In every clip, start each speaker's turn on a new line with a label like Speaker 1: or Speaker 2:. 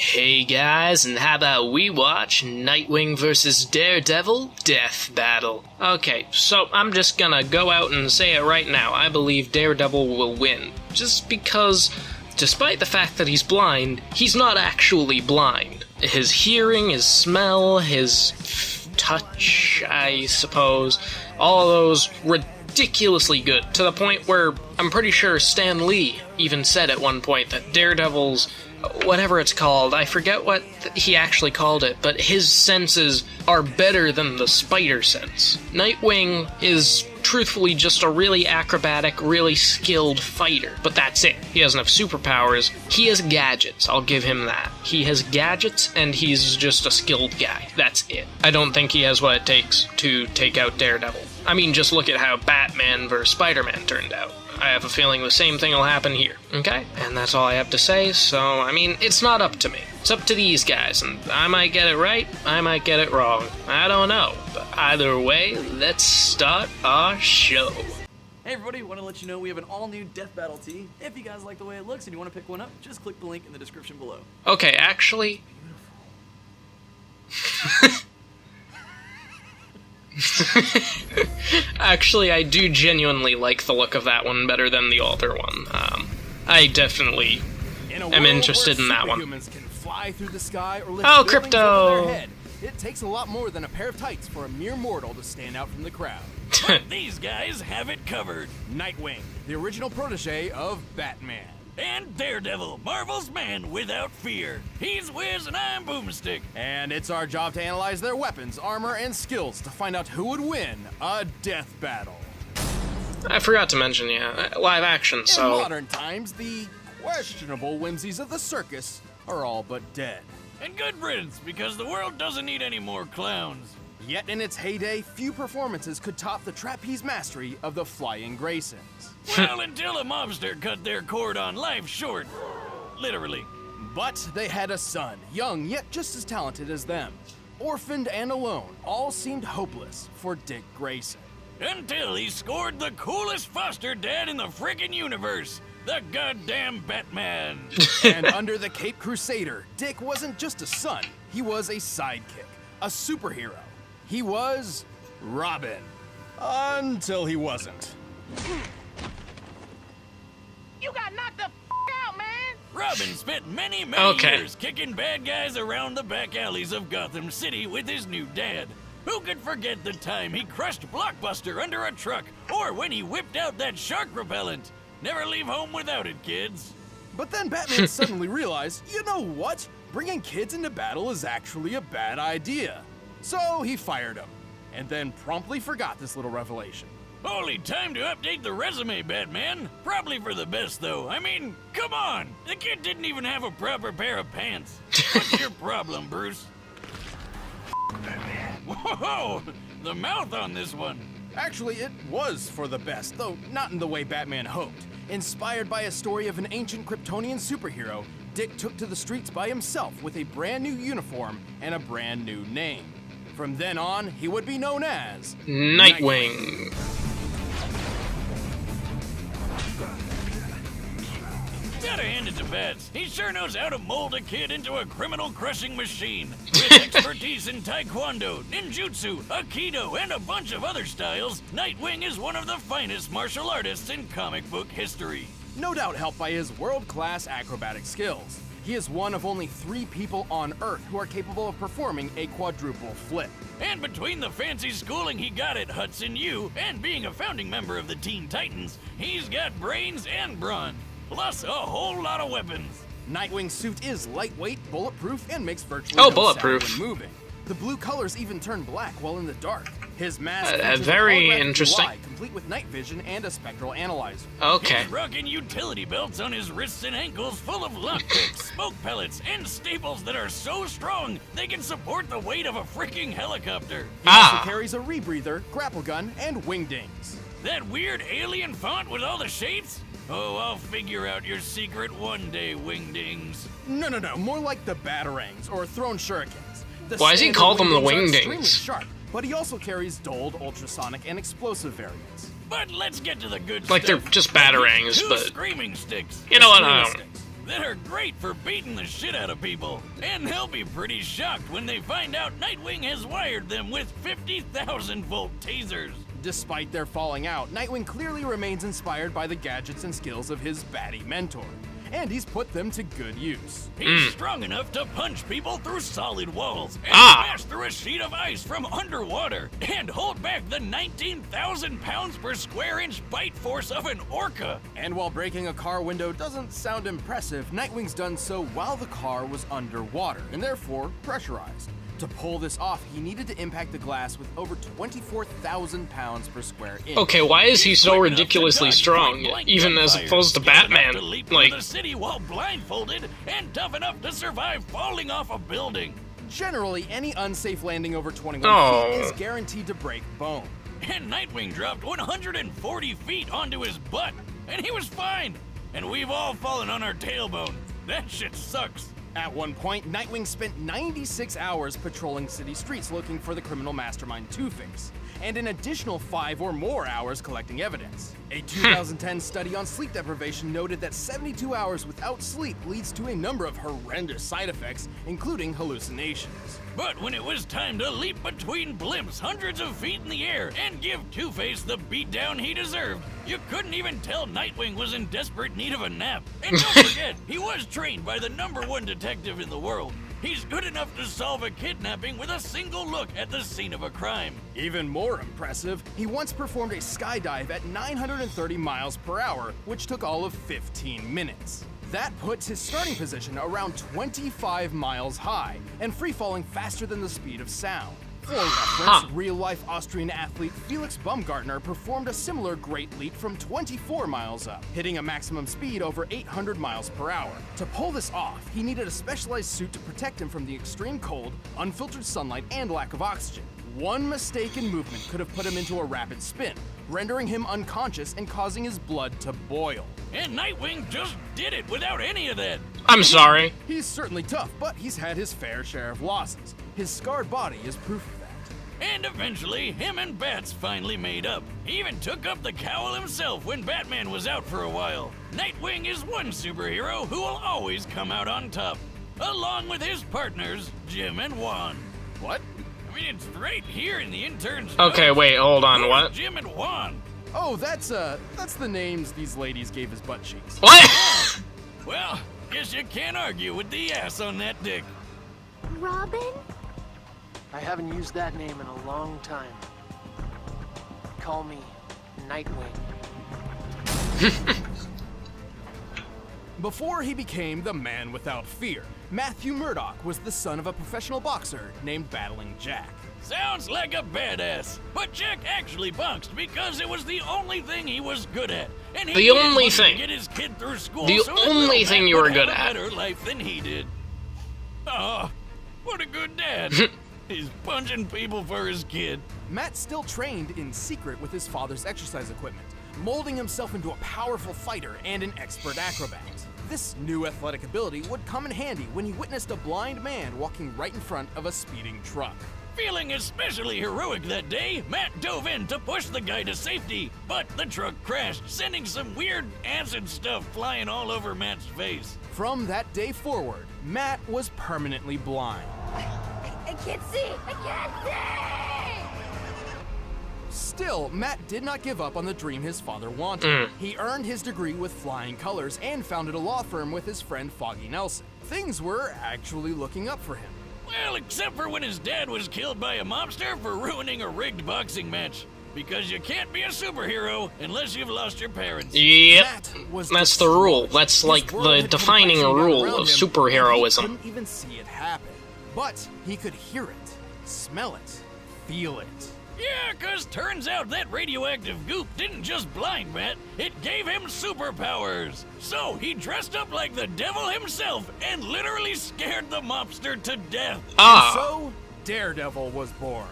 Speaker 1: Hey guys, and how about we watch Nightwing VS Daredevil Death Battle? Okay, so I'm just gonna go out and say it right now. I believe Daredevil will win. Just because, despite the fact that he's blind, he's not actually blind. His hearing, his smell, his touch, I suppose, all of those ridiculously good, to the point where I'm pretty sure Stan Lee even said at one point that Daredevil's, whatever it's called, I forget what he actually called it, but his senses are better than the spider sense. Nightwing is truthfully just a really acrobatic, really skilled fighter, but that's it. He doesn't have superpowers. He has gadgets, I'll give him that. He has gadgets, and he's just a skilled guy. That's it. I don't think he has what it takes to take out Daredevil. I mean, just look at how Batman vs. Spider-Man turned out. I have a feeling the same thing will happen here, okay? And that's all I have to say, so, I mean, it's not up to me. It's up to these guys, and I might get it right, I might get it wrong. I don't know, but either way, let's start our show.
Speaker 2: Hey everybody, want to let you know we have an all-new Death Battle tee. If you guys like the way it looks and you want to pick one up, just click the link in the description below.
Speaker 1: Okay, actually... Actually, I do genuinely like the look of that one better than the older one. I definitely am interested in that one.
Speaker 3: Can fly through the sky or lift
Speaker 1: Oh,
Speaker 3: buildings
Speaker 1: Crypto!
Speaker 3: over their head. It takes a lot more than a pair of tights for a mere mortal to stand out from the crowd.
Speaker 4: But these guys have it covered.
Speaker 3: Nightwing, the original protege of Batman.
Speaker 4: And Daredevil, Marvel's man without fear. He's Wiz and I'm Boomstick.
Speaker 3: And it's our job to analyze their weapons, armor, and skills to find out who would win a death battle.
Speaker 1: I forgot to mention, yeah, live action, so...
Speaker 3: In modern times, the questionable whimsies of the circus are all but dead.
Speaker 4: And good riddance, because the world doesn't need any more clowns.
Speaker 3: Yet in its heyday, few performances could top the trapeze mastery of the Flying Graysons.
Speaker 4: Well, until a mobster cut their cord on life short. Literally.
Speaker 3: But they had a son, young yet just as talented as them. Orphaned and alone, all seemed hopeless for Dick Grayson.
Speaker 4: Until he scored the coolest foster dad in the frickin' universe. The goddamn Batman.
Speaker 3: And under the Cape Crusader, Dick wasn't just a son, he was a sidekick, a superhero. He was Robin. Until he wasn't.
Speaker 5: You got knocked the out, man!
Speaker 4: Robin spent many years kicking bad guys around the back alleys of Gotham City with his new dad. Who could forget the time he crushed Blockbuster under a truck, or when he whipped out that shark repellent? Never leave home without it, kids.
Speaker 3: But then Batman suddenly realized, you know what? Bringing kids into battle is actually a bad idea. So he fired him, and then promptly forgot this little revelation.
Speaker 4: Holy time to update the resume, Batman. Probably for the best, though. I mean, come on. The kid didn't even have a proper pair of pants. What's your problem, Bruce? Batman. Whoa! The mouth on this one.
Speaker 3: Actually, it was for the best, though not in the way Batman hoped. Inspired by a story of an ancient Kryptonian superhero, Dick took to the streets by himself with a brand new uniform and a brand new name. From then on, he would be known as
Speaker 1: Nightwing.
Speaker 4: Gotta hand it to Bats. He sure knows how to mold a kid into a criminal-crushing machine. With expertise in taekwondo, ninjutsu, aikido, and a bunch of other styles, Nightwing is one of the finest martial artists in comic book history.
Speaker 3: No doubt helped by his world-class acrobatic skills. He is one of only 3 people on Earth who are capable of performing a quadruple flip.
Speaker 4: And between the fancy schooling he got at Hudson U and being a founding member of the Teen Titans, he's got brains and brawn. Plus a whole lot of weapons.
Speaker 3: Nightwing's suit is lightweight, bulletproof, and makes virtually no
Speaker 1: bulletproof.
Speaker 3: sound when moving. The blue colors even turn black while in the dark. His mask
Speaker 1: very
Speaker 3: holographic
Speaker 1: interesting.
Speaker 3: UI, complete with night vision and a spectral analyzer.
Speaker 1: Okay.
Speaker 4: He's rocking utility belts on his wrists and ankles full of lockpicks, smoke pellets, and staples that are so strong they can support the weight of a freaking helicopter.
Speaker 3: He also carries a rebreather, grapple gun, and wingdings.
Speaker 4: That weird alien font with all the shapes? Oh, I'll figure out your secret one day, Wingdings.
Speaker 3: No, more like the Batarangs or Thrown Shurikens.
Speaker 1: Why does he call them the
Speaker 3: Wingdings are extremely
Speaker 1: Wingdings?
Speaker 3: sharp, but he also carries dulled, ultrasonic, and explosive variants.
Speaker 4: But let's get to the good
Speaker 1: Like
Speaker 4: stuff.
Speaker 1: they're just batarangs,
Speaker 4: Two
Speaker 1: but...
Speaker 4: screaming sticks.
Speaker 1: You know what, I don't...
Speaker 4: that are great for beating the shit out of people. And they'll be pretty shocked when they find out Nightwing has wired them with 50,000-volt tasers.
Speaker 3: Despite their falling out, Nightwing clearly remains inspired by the gadgets and skills of his baddie mentor, and he's put them to good use.
Speaker 4: He's strong enough to punch people through solid walls, and smash through a sheet of ice from underwater, and hold back the 19,000 pounds per square inch bite force of an orca.
Speaker 3: And while breaking a car window doesn't sound impressive, Nightwing's done so while the car was underwater, and therefore pressurized. To pull this off, he needed to impact the glass with over 24,000 pounds per square inch.
Speaker 1: Okay, why is he so ridiculously strong, even as opposed to Batman?
Speaker 4: To leap
Speaker 1: Like,
Speaker 4: through the city while blindfolded and tough enough to survive falling off a building.
Speaker 3: Generally, any unsafe landing over 21
Speaker 1: Oh.
Speaker 3: feet is guaranteed to break bone.
Speaker 4: And Nightwing dropped 140 feet onto his butt, and he was fine. And we've all fallen on our tailbone. That shit sucks.
Speaker 3: At one point, Nightwing spent 96 hours patrolling city streets looking for the criminal mastermind Two-Face, and an additional 5 or more hours collecting evidence. A 2010 study on sleep deprivation noted that 72 hours without sleep leads to a number of horrendous side effects, including hallucinations.
Speaker 4: But when it was time to leap between blimps hundreds of feet in the air and give Two-Face the beatdown he deserved, you couldn't even tell Nightwing was in desperate need of a nap. And don't forget, he was trained by the #1 detective in the world. He's good enough to solve a kidnapping with a single look at the scene of a crime.
Speaker 3: Even more impressive, he once performed a skydive at 930 miles per hour, which took all of 15 minutes. That puts his starting position around 25 miles high, and free-falling faster than the speed of sound. For reference, real-life Austrian athlete Felix Baumgartner performed a similar great leap from 24 miles up, hitting a maximum speed over 800 miles per hour. To pull this off, he needed a specialized suit to protect him from the extreme cold, unfiltered sunlight, and lack of oxygen. One mistaken movement could have put him into a rapid spin, rendering him unconscious and causing his blood to boil.
Speaker 4: And Nightwing just did it without any of that.
Speaker 1: I'm sorry.
Speaker 3: He's certainly tough, but he's had his fair share of losses. His scarred body is proof of that.
Speaker 4: And eventually, him and Bats finally made up. He even took up the cowl himself when Batman was out for a while. Nightwing is one superhero who will always come out on top, along with his partners, Jim and Juan.
Speaker 3: What?
Speaker 4: I mean, it's right here in the intern's
Speaker 1: Okay,
Speaker 4: notes.
Speaker 1: wait, hold on,
Speaker 4: Who's
Speaker 1: what?
Speaker 4: Jim and Juan.
Speaker 3: Oh, that's the names these ladies gave his butt cheeks.
Speaker 1: What?
Speaker 4: Well, guess you can't argue with the ass on that dick.
Speaker 6: Robin?
Speaker 7: I haven't used that name in a long time. Call me Nightwing.
Speaker 3: Before he became the man without fear, Matthew Murdock was the son of a professional boxer named Battling Jack.
Speaker 4: Sounds like a badass. But Jack actually boxed because it was the only thing he was good at. And he
Speaker 1: The
Speaker 4: needed
Speaker 1: only
Speaker 4: money
Speaker 1: thing.
Speaker 4: to get his kid through school
Speaker 1: The
Speaker 4: so that
Speaker 1: only
Speaker 4: little
Speaker 1: thing
Speaker 4: Matt
Speaker 1: you were
Speaker 4: would
Speaker 1: good
Speaker 4: have
Speaker 1: at.
Speaker 4: a better life than he did. Oh, what a good dad. He's punching people for his kid.
Speaker 3: Matt still trained in secret with his father's exercise equipment, molding himself into a powerful fighter and an expert acrobat. This new athletic ability would come in handy when he witnessed a blind man walking right in front of a speeding truck.
Speaker 4: Feeling especially heroic that day, Matt dove in to push the guy to safety, but the truck crashed, sending some weird acid stuff flying all over Matt's face.
Speaker 3: From that day forward, Matt was permanently blind.
Speaker 6: I can't see! I can't see!
Speaker 3: Still, Matt did not give up on the dream his father wanted. He earned his degree with flying colors and founded a law firm with his friend Foggy Nelson. Things were actually looking up for him.
Speaker 4: Well, except for when his dad was killed by a mobster for ruining a rigged boxing match. Because you can't be a superhero unless you've lost your parents.
Speaker 1: Yep.
Speaker 3: Matt was
Speaker 1: That's the rule.
Speaker 3: destroyed.
Speaker 1: That's
Speaker 3: His
Speaker 1: like
Speaker 3: world
Speaker 1: the
Speaker 3: had come
Speaker 1: defining
Speaker 3: crashing down
Speaker 1: rule
Speaker 3: around
Speaker 1: of
Speaker 3: him,
Speaker 1: superheroism.
Speaker 3: and he couldn't even see it happen. But he could hear it, smell it, feel it.
Speaker 4: Yeah, 'cause turns out that radioactive goop didn't just blind Matt, it gave him superpowers. So he dressed up like the devil himself and literally scared the mobster to death.
Speaker 1: Ah.
Speaker 3: So, Daredevil was born.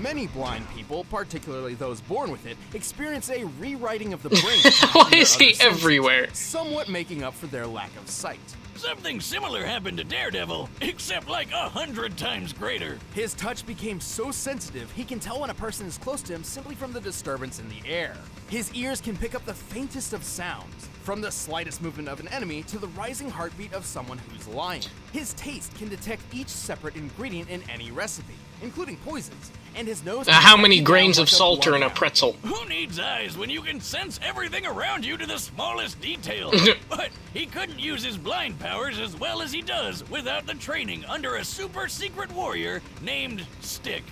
Speaker 3: Many blind people, particularly those born with it, experience a rewriting of the brain.
Speaker 1: Why is he everywhere?
Speaker 3: Somewhat making up for their lack of sight.
Speaker 4: Something similar happened to Daredevil, except like 100 times greater.
Speaker 3: His touch became so sensitive, he can tell when a person is close to him simply from the disturbance in the air. His ears can pick up the faintest of sounds, from the slightest movement of an enemy to the rising heartbeat of someone who's lying. His taste can detect each separate ingredient in any recipe, including poisons, and his nose can
Speaker 1: How
Speaker 3: detect
Speaker 1: many
Speaker 3: it
Speaker 1: grains
Speaker 3: down
Speaker 1: of
Speaker 3: like
Speaker 1: salt are in a
Speaker 3: bloodhound.
Speaker 1: pretzel?
Speaker 4: Who needs eyes when you can sense everything around you to the smallest detail? But he couldn't use his blind powers as well as he does without the training under a super secret warrior named Stick.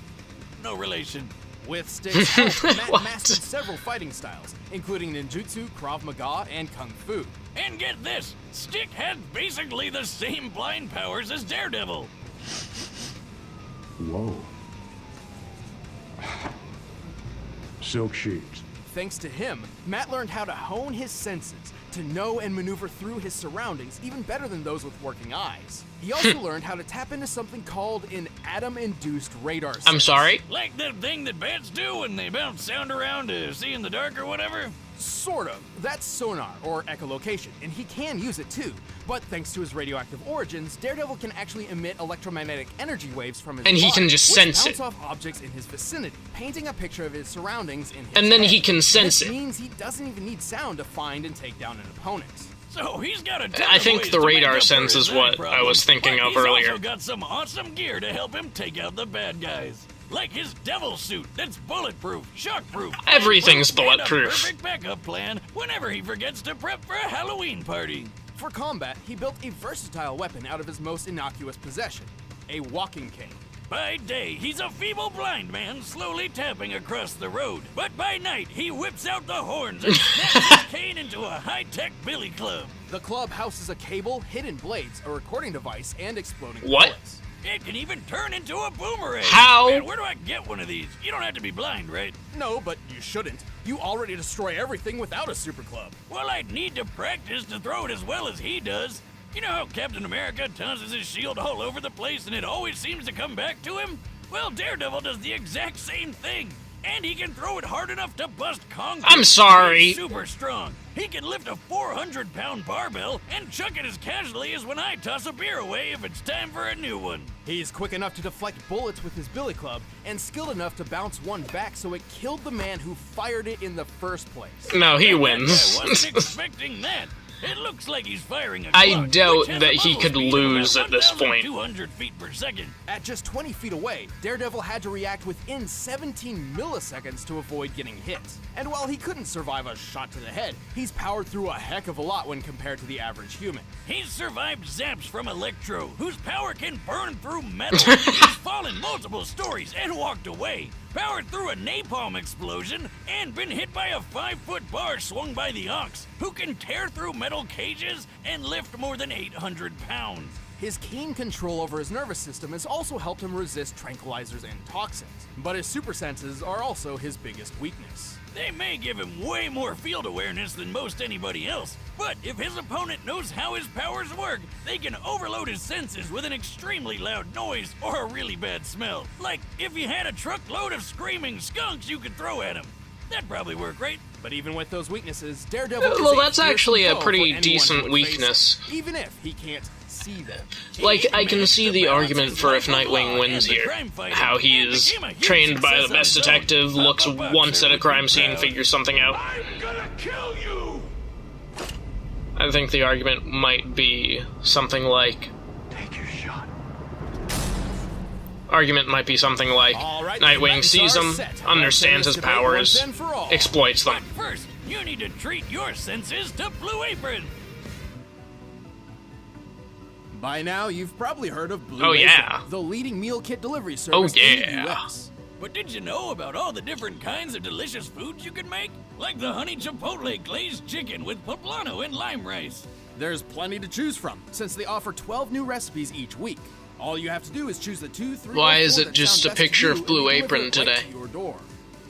Speaker 4: No relation.
Speaker 3: With Stick's help, Matt
Speaker 1: What?
Speaker 3: mastered several fighting styles, including ninjutsu, Krav Maga, and Kung Fu.
Speaker 4: And get this, Stick had basically the same blind powers as Daredevil.
Speaker 8: Whoa. Silk sheets.
Speaker 3: Thanks to him, Matt learned how to hone his senses, to know and maneuver through his surroundings even better than those with working eyes. He also learned how to tap into something called an atom-induced radar sense.
Speaker 1: I'm sorry?
Speaker 4: Like that thing that bats do when they bounce sound around to see in the dark or whatever?
Speaker 3: Sort of. That's sonar, or echolocation, and he can use it too. But thanks to his radioactive origins, Daredevil can actually emit electromagnetic energy waves from his
Speaker 1: And he
Speaker 3: body,
Speaker 1: can just
Speaker 3: which
Speaker 1: sense
Speaker 3: bounce
Speaker 1: it.
Speaker 3: off objects in his vicinity, painting a picture of his surroundings in his
Speaker 1: And then
Speaker 3: head.
Speaker 1: he can sense
Speaker 3: This
Speaker 1: it.
Speaker 3: means he doesn't even need sound to find and take down an opponent.
Speaker 4: So he's got a ton
Speaker 1: I
Speaker 4: of
Speaker 1: think
Speaker 4: ways
Speaker 1: the
Speaker 4: to make
Speaker 1: radar
Speaker 4: up for
Speaker 1: sense
Speaker 4: his
Speaker 1: is
Speaker 4: eye
Speaker 1: what I
Speaker 4: problem,
Speaker 1: was thinking
Speaker 4: but
Speaker 1: of
Speaker 4: he's
Speaker 1: earlier.
Speaker 4: also got some awesome gear to help him take out the bad guys. Like his devil suit that's bulletproof, shockproof,
Speaker 1: Everything's
Speaker 4: flameproof, and
Speaker 1: bulletproof.
Speaker 4: a perfect backup plan whenever he forgets to prep for a Halloween party.
Speaker 3: For combat, he built a versatile weapon out of his most innocuous possession, a walking cane.
Speaker 4: By day, he's a feeble blind man slowly tapping across the road. But by night, he whips out the horns and snaps his cane into a high-tech billy club.
Speaker 3: The club houses a cable, hidden blades, a recording device, and exploding
Speaker 1: What?
Speaker 3: bullets.
Speaker 4: It can even turn into a boomerang.
Speaker 1: How?
Speaker 4: Man, where do I get one of these? You don't have to be blind, right?
Speaker 3: No, but you shouldn't. You already destroy everything without a super club.
Speaker 4: Well, I'd need to practice to throw it as well as he does. You know how Captain America tosses his shield all over the place and it always seems to come back to him? Well, Daredevil does the exact same thing. And he can throw it hard enough to bust concrete.
Speaker 1: I'm sorry.
Speaker 4: He's super strong. He can lift a 400-pound barbell and chuck it as casually as when I toss a beer away if it's time for a new one.
Speaker 3: He's quick enough to deflect bullets with his billy club, and skilled enough to bounce one back so it killed the man who fired it in the first place.
Speaker 1: No, he
Speaker 4: I
Speaker 1: wins.
Speaker 4: wasn't expecting that. It looks like he's firing a
Speaker 1: I
Speaker 4: clock,
Speaker 1: doubt
Speaker 4: which has
Speaker 1: that
Speaker 4: a
Speaker 1: he
Speaker 4: muzzle
Speaker 1: could
Speaker 4: speed of
Speaker 1: lose
Speaker 4: about
Speaker 1: at this point.
Speaker 4: 1,200 feet per second.
Speaker 3: At just 20 feet away, Daredevil had to react within 17 milliseconds to avoid getting hit. And while he couldn't survive a shot to the head, he's powered through a heck of a lot when compared to the average human.
Speaker 4: He's survived zaps from Electro, whose power can burn through metal. He's fallen multiple stories and walked away, powered through a napalm explosion, and been hit by a 5-foot bar swung by the Ox, who can tear through metal cages and lift more than 800 pounds.
Speaker 3: His keen control over his nervous system has also helped him resist tranquilizers and toxins. But his super senses are also his biggest weakness.
Speaker 4: They may give him way more field awareness than most anybody else, but if his opponent knows how his powers work, they can overload his senses with an extremely loud noise or a really bad smell. Like if you had a truckload of screaming skunks you could throw at him. That'd probably work, right?
Speaker 3: But even with those weaknesses, Daredevil is
Speaker 1: Well,
Speaker 3: a
Speaker 1: that's
Speaker 3: fearsome
Speaker 1: actually a
Speaker 3: foe
Speaker 1: pretty
Speaker 3: for anyone who
Speaker 1: decent
Speaker 3: would face
Speaker 1: weakness.
Speaker 3: him, even if he can't see them.
Speaker 1: Like, I can see the argument for if Nightwing wins here. How he is trained by the best detective, looks once at a crime scene, figures something out.
Speaker 8: I'm gonna kill you!
Speaker 1: I think the argument might be something like...
Speaker 8: Take your shot.
Speaker 1: Argument might be something like,
Speaker 3: All right,
Speaker 1: Nightwing
Speaker 3: the
Speaker 1: sees them,
Speaker 3: buttons are set.
Speaker 1: understands his
Speaker 3: Let's finish
Speaker 1: powers,
Speaker 3: debate once and for all.
Speaker 1: exploits
Speaker 4: But
Speaker 1: them.
Speaker 4: first, you need to treat your senses to Blue Apron.
Speaker 3: By now, you've probably heard of Blue
Speaker 1: Oh,
Speaker 3: Apron,
Speaker 1: yeah.
Speaker 3: the leading meal kit delivery service
Speaker 1: Oh,
Speaker 3: in
Speaker 1: yeah.
Speaker 3: the US.
Speaker 4: But did you know about all the different kinds of delicious foods you can make? Like the honey chipotle glazed chicken with poblano and lime rice.
Speaker 3: There's plenty to choose from, since they offer 12 new recipes each week. All you have to do is choose the 2, 3,
Speaker 1: Why
Speaker 3: or 4
Speaker 1: is it
Speaker 3: that
Speaker 1: just
Speaker 3: sound
Speaker 1: a
Speaker 3: best to
Speaker 1: picture
Speaker 3: you,
Speaker 1: of
Speaker 3: and
Speaker 1: Blue
Speaker 3: they deliver
Speaker 1: Apron
Speaker 3: it right
Speaker 1: today?
Speaker 3: to your door.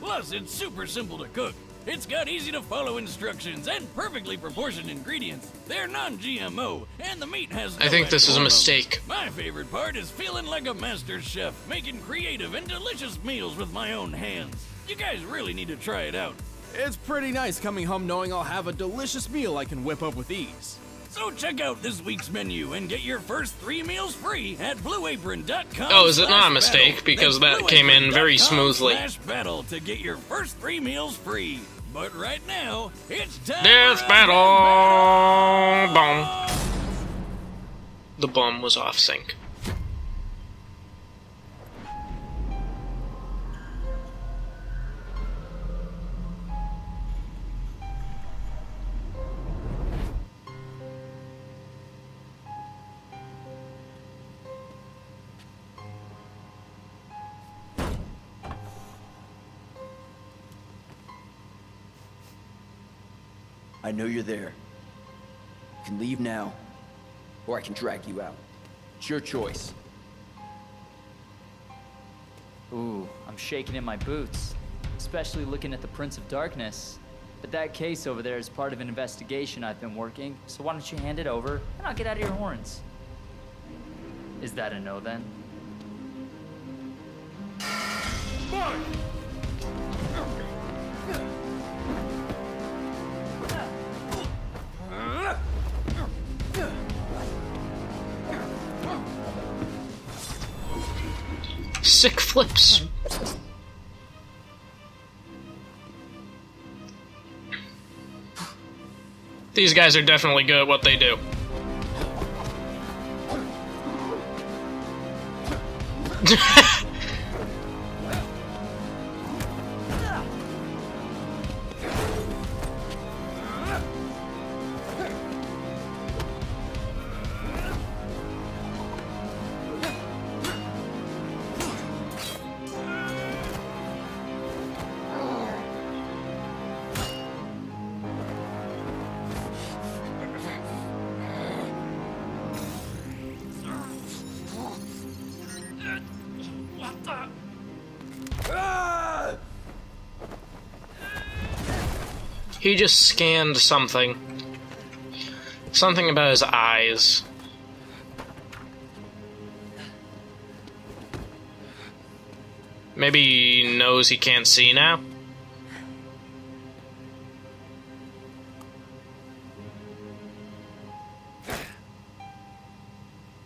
Speaker 4: Plus, it's super simple to cook. It's got easy to follow instructions and perfectly proportioned ingredients. They're non-GMO, and the meat has no
Speaker 1: I think this is a
Speaker 4: hormones.
Speaker 1: mistake.
Speaker 4: My favorite part is feeling like a master chef, making creative and delicious meals with my own hands. You guys really need to try it out.
Speaker 3: It's pretty nice coming home knowing I'll have a delicious meal I can whip up with ease.
Speaker 4: So check out this week's menu and get your first 3 meals free at blueapron.com.
Speaker 1: Oh, is it not a mistake? Because that came in very smoothly.
Speaker 4: /battle to get your first 3 meals free. But right now, it's time
Speaker 1: Death
Speaker 4: for a
Speaker 1: battle! Boom. The bomb was off sync.
Speaker 9: I know you're there. You can leave now, or I can drag you out. It's your choice.
Speaker 10: Ooh, I'm shaking in my boots, especially looking at the Prince of Darkness. But that case over there is part of an investigation I've been working, so why don't you hand it over, and I'll get out of your horns. Is that a no, then?
Speaker 1: Sick flips. These guys are definitely good at what they do. He just scanned something. Something about his eyes. Maybe he knows he can't see now?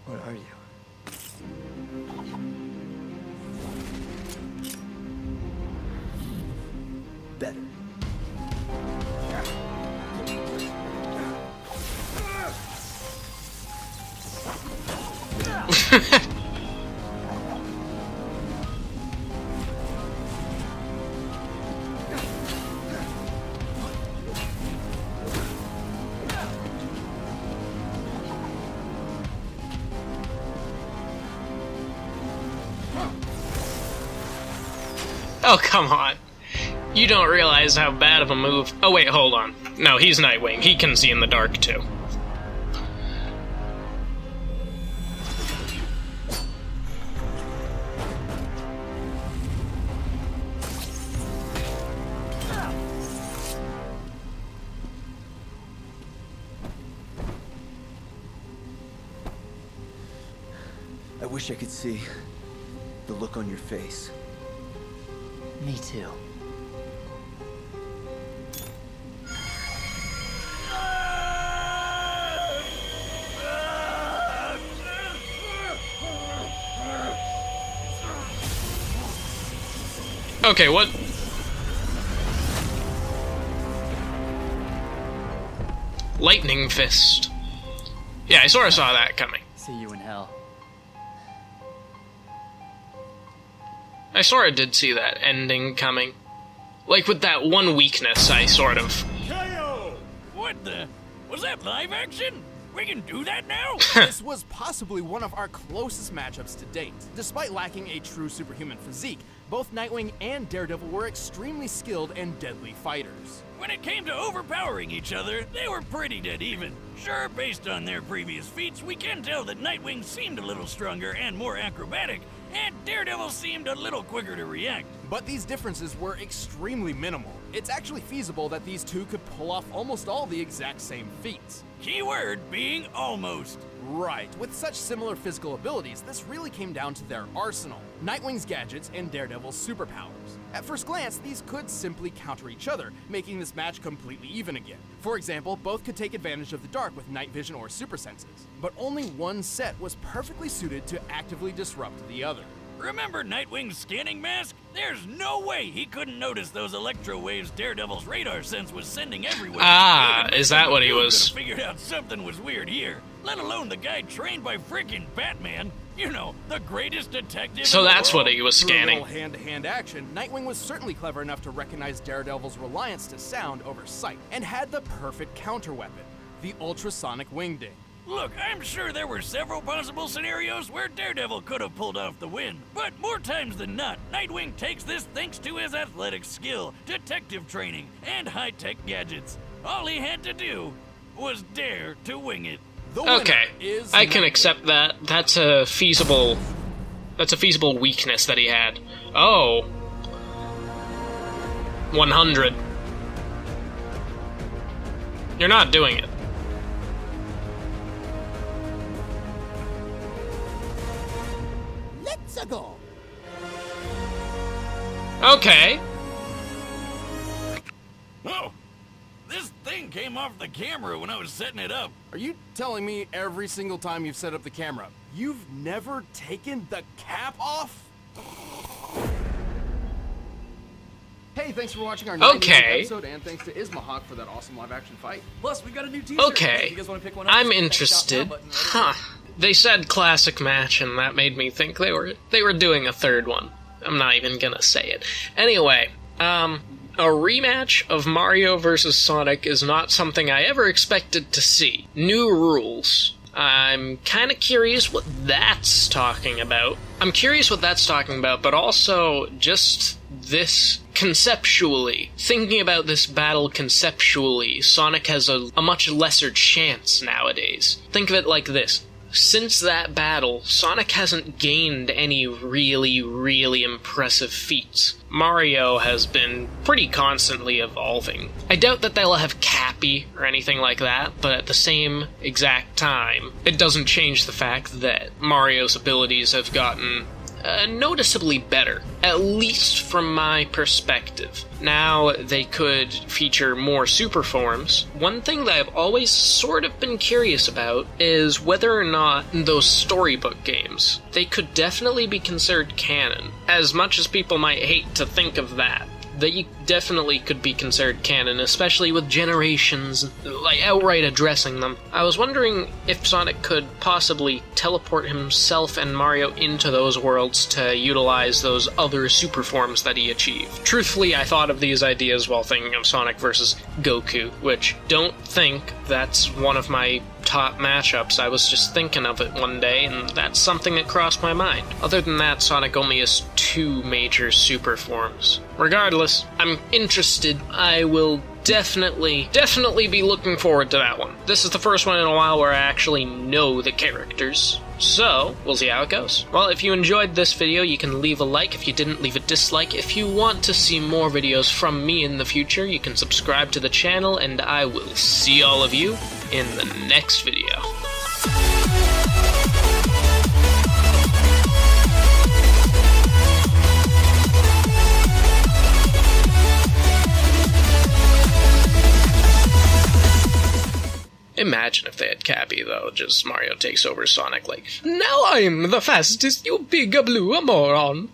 Speaker 9: What are you? Better.
Speaker 1: Oh, come on. You don't realize how bad of a move... Oh, wait, hold on. No, he's Nightwing. He can see in the dark, too.
Speaker 9: I wish I could see the look on your face.
Speaker 10: Me too.
Speaker 1: Okay, what? Lightning Fist. Yeah, I sort of saw that coming.
Speaker 10: See you in hell.
Speaker 1: I sort of did see that ending coming. Like, with that one weakness, I sort of...
Speaker 4: KO! What the? Was that live action? We can do that now?
Speaker 3: This was possibly one of our closest matchups to date. Despite lacking a true superhuman physique, both Nightwing and Daredevil were extremely skilled and deadly fighters.
Speaker 4: When it came to overpowering each other, they were pretty dead even. Sure, based on their previous feats, we can tell that Nightwing seemed a little stronger and more acrobatic, and Daredevil seemed a little quicker to react.
Speaker 3: But these differences were extremely minimal. It's actually feasible that these two could pull off almost all the exact same feats.
Speaker 4: Keyword being almost.
Speaker 3: Right, with such similar physical abilities, this really came down to their arsenal, Nightwing's gadgets and Daredevil's superpowers. At first glance, these could simply counter each other, making this match completely even again. For example, both could take advantage of the dark with night vision or super senses, but only one set was perfectly suited to actively disrupt the other.
Speaker 4: Remember Nightwing's scanning mask? There's no way he couldn't notice those electro waves Daredevil's radar sense was sending everywhere.
Speaker 1: Ah, is that what he was?
Speaker 4: Could've figured out something was weird here. Let alone the guy trained by freaking Batman. You know, the greatest detective.
Speaker 1: So
Speaker 4: in the
Speaker 1: that's
Speaker 4: world.
Speaker 1: what he was
Speaker 3: Through a
Speaker 1: scanning.
Speaker 3: little hand-to-hand action, Nightwing was certainly clever enough to recognize Daredevil's reliance to sound over sight, and had the perfect counter-weapon, the ultrasonic wingding.
Speaker 4: Look, I'm sure there were several possible scenarios where Daredevil could have pulled off the win, but more times than not, Nightwing takes this thanks to his athletic skill, detective training, and high-tech gadgets. All he had to do was dare to wing it.
Speaker 3: The winner
Speaker 1: Okay,
Speaker 3: is
Speaker 1: I can
Speaker 3: Nightwing.
Speaker 1: accept that. That's a feasible weakness that he had. Oh. 100. You're not doing it.
Speaker 5: Let's go.
Speaker 1: Okay.
Speaker 4: Oh, this thing came off the camera when I was setting it up.
Speaker 3: Are you telling me every single time you've set up the camera, you've never taken the cap off? Hey, thanks for watching our 90
Speaker 1: Okay.
Speaker 3: episode, and thanks to Ismahawk for that awesome live-action fight.
Speaker 2: Plus, we've got a new teaser.
Speaker 1: Okay.
Speaker 2: If you guys want to pick one up,
Speaker 1: I'm
Speaker 2: just hit that
Speaker 1: interested.
Speaker 2: shop now button right
Speaker 1: Huh. They said classic match, and that made me think they were doing a third one. I'm not even gonna say it. Anyway, a rematch of Mario vs. Sonic is not something I ever expected to see. New rules. I'm kind of curious what that's talking about. But also just this conceptually. Thinking about this battle conceptually, Sonic has a much lesser chance nowadays. Think of it like this. Since that battle, Sonic hasn't gained any really, really impressive feats. Mario has been pretty constantly evolving. I doubt that they'll have Cappy or anything like that, but at the same exact time, it doesn't change the fact that Mario's abilities have gotten noticeably better, at least from my perspective. Now they could feature more super forms. One thing that I've always sort of been curious about is whether or not those storybook games, they could definitely be considered canon. As much as people might hate to think of that, they definitely could be considered canon, especially with Generations, like, outright addressing them. I was wondering if Sonic could possibly teleport himself and Mario into those worlds to utilize those other super forms that he achieved. Truthfully, I thought of these ideas while thinking of Sonic vs. Goku, which don't think that's one of my top matchups. I was just thinking of it one day, and that's something that crossed my mind. Other than that, Sonic only has 2 major super forms. Regardless, I'm interested. I will definitely be looking forward to that one. This is the first one in a while where I actually know the characters. So, we'll see how it goes. Well, if you enjoyed this video, you can leave a like. If you didn't, leave a dislike. If you want to see more videos from me in the future, you can subscribe to the channel, and I will see all of you in the next video. Imagine if they had Cappy, though, just Mario takes over Sonic like, "Now I'm the fastest, you big blue moron."